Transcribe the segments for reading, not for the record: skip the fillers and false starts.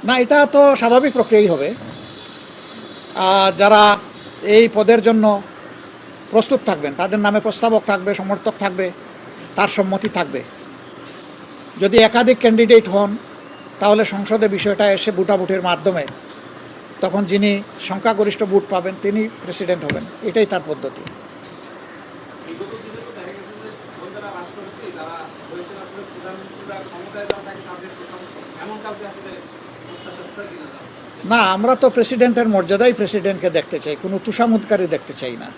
না, এটা তো স্বাভাবিক প্রক্রিয়াই হবে। যারা এই পদের জন্য প্রস্তুত থাকবেন তাদের নামে প্রস্তাবক থাকবে, সমর্থক থাকবে, তার সম্মতি থাকবে। যদি একাধিক ক্যান্ডিডেট হন তাহলে সংসদে বিষয়টা এসে ভোটাভুটির মাধ্যমে তখন যিনি সংখ্যাগরিষ্ঠ ভোট পাবেন তিনি প্রেসিডেন্ট হবেন। এটাই তার পদ্ধতি। না, আমরা তো প্রেসিডেন্টের মর্যাদাই প্রেসিডেন্টকে দেখতে চাই, কোনো তুষামুদকারী দেখতে চাই না।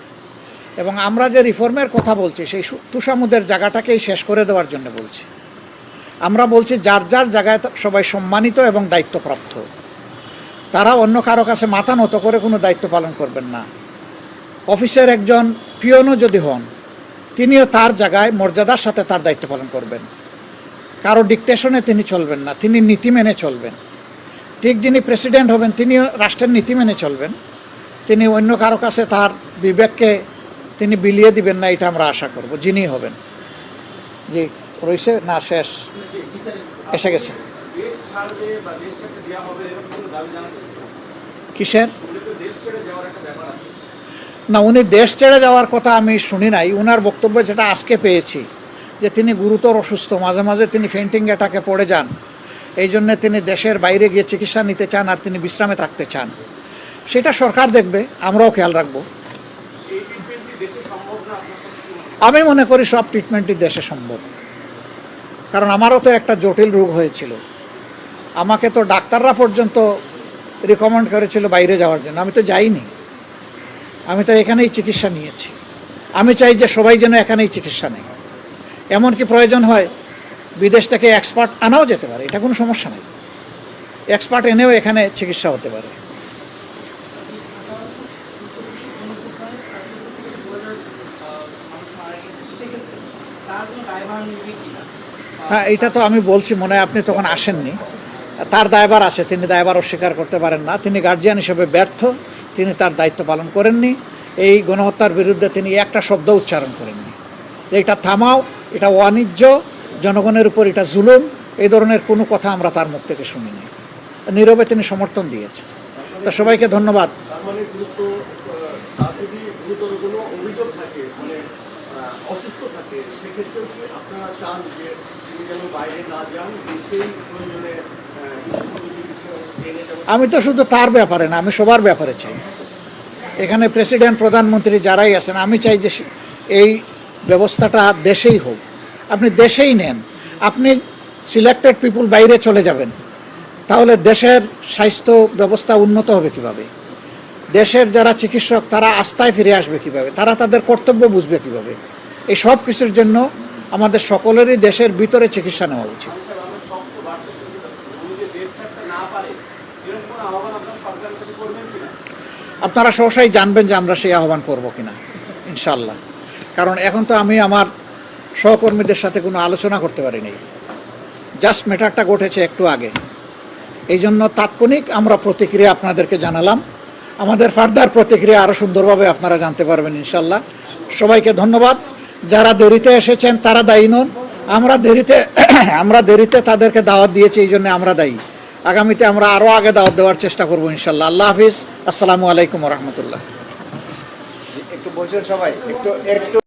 এবং আমরা যে রিফর্মের কথা বলছি সেই তুষামুদের জায়গাটাকেই শেষ করে দেওয়ার জন্য বলছি। আমরা বলছি যার যার জায়গায় সবাই সম্মানিত এবং দায়িত্বপ্রাপ্ত, তারা অন্য কারো কাছে মাথা নত করে কোনো দায়িত্ব পালন করবেন না। অফিসের একজন পিয়নও যদি হন তিনিও তার জায়গায় মর্যাদার সাথে তার দায়িত্ব পালন করবেন। কারো ডিকটেশনে তিনি চলবেন না, তিনি নীতি মেনে চলবেন। ঠিক যিনি প্রেসিডেন্ট হবেন তিনিও রাষ্ট্রের নীতি মেনে চলবেন, তিনি অন্য কারো কাছে তার বিবেককে তিনি বিলিয়ে দিবেন না, এটা আমরা আশা করব যিনি হবেন। জি, রয়েছে না, শেষ এসে গেছে। কিসের? না, উনি দেশ ছেড়ে যাওয়ার কথা আমি শুনি নাই। উনার বক্তব্য যেটা আজকে পেয়েছি যে তিনি গুরুতর অসুস্থ, মাঝে মাঝে তিনি ফেন্টিং অ্যাটাকে পড়ে যান, এই জন্যে তিনি দেশের বাইরে গিয়ে চিকিৎসা নিতে চান আর তিনি বিশ্রামে থাকতে চান। সেটা সরকার দেখবে, আমরাও খেয়াল রাখব। আমি মনে করি সব ট্রিটমেন্টই দেশে সম্ভব, কারণ আমারও তো একটা জটিল রোগ হয়েছিল। আমাকে তো ডাক্তাররা পর্যন্ত রিকমেন্ড করেছিল বাইরে যাওয়ার জন্য, আমি তো যাইনি। আমি তো এখানেই চিকিৎসা নিয়েছি। আমি চাই যে সবাই যেন এখানেই চিকিৎসা নেয়। এমনকি প্রয়োজন হয় বিদেশ থেকে এক্সপার্ট আনাও যেতে পারে, এটা কোনো সমস্যা নেই। এক্সপার্ট এনেও এখানে চিকিৎসা হতে পারে। হ্যাঁ, এটা তো আমি বলছি, মনে হয় আপনি তখন আসেননি। তার দায়ভার আছে, তিনি দায়ভার অস্বীকার করতে পারেন না। তিনি গার্জিয়ান হিসেবে ব্যর্থ, তিনি তার দায়িত্ব পালন করেননি। এই গণহত্যার বিরুদ্ধে তিনি একটা শব্দ উচ্চারণ করেননি যে এটা থামাও, এটা অবাণিজ্য, জনগণের উপর এটা জুলুম, এই ধরনের কোনো কথা আমরা তার মুখ থেকে শুনিনি। নীরবে তিনি সমর্থন দিয়েছেন। তা সবাইকে ধন্যবাদ। আমি তো শুধু তার ব্যাপারে না, আমি সবার ব্যাপারে চাই। এখানে প্রেসিডেন্ট, প্রধানমন্ত্রী যারাই আছেন, আমি চাই যে এই ব্যবস্থাটা দেশেই হোক। আপনি দেশেই নেন, আপনি সিলেক্টেড পিপুল বাইরে চলে যাবেন, তাহলে দেশের স্বাস্থ্য ব্যবস্থা উন্নত হবে কিভাবে? দেশের যারা চিকিৎসক তারা আস্থায় ফিরে আসবে কিভাবে? তারা তাদের কর্তব্য বুঝবে কিভাবে? এই সব কিছুর জন্য আমাদের সকলেরই দেশের ভিতরে চিকিৎসা নেওয়া উচিত। আপনারা সহসাই জানবেন যে আমরা সেই আহ্বান করব কিনা, ইনশাল্লাহ। কারণ এখন তো আমি আমার সহকর্মীদের সাথে কোনো আলোচনা করতে পারিনি, জাস্ট ম্যাটারটা ঘটেছে একটু আগে। এই জন্য তাৎক্ষণিক আমরা প্রতিক্রিয়া আপনাদেরকে জানালাম। আমাদের ফার্দার প্রতিক্রিয়া আরও সুন্দরভাবে আপনারা জানতে পারবেন ইনশাল্লাহ। সবাইকে ধন্যবাদ। যারা দেরিতে এসেছেন তারা দায়ী নন, আমরা দেরিতে তাদেরকে দাওয়াত দিয়েছি, এই জন্য আমরা দায়ী। আগামীতে আমরা আরও আগে দাওয়াত দেওয়ার চেষ্টা করবো ইনশাল্লাহ। আল্লাহ হাফিজ, আসসালামু আলাইকুম রহমতুল্লাহ। একটু বলছেন সবাই, একটু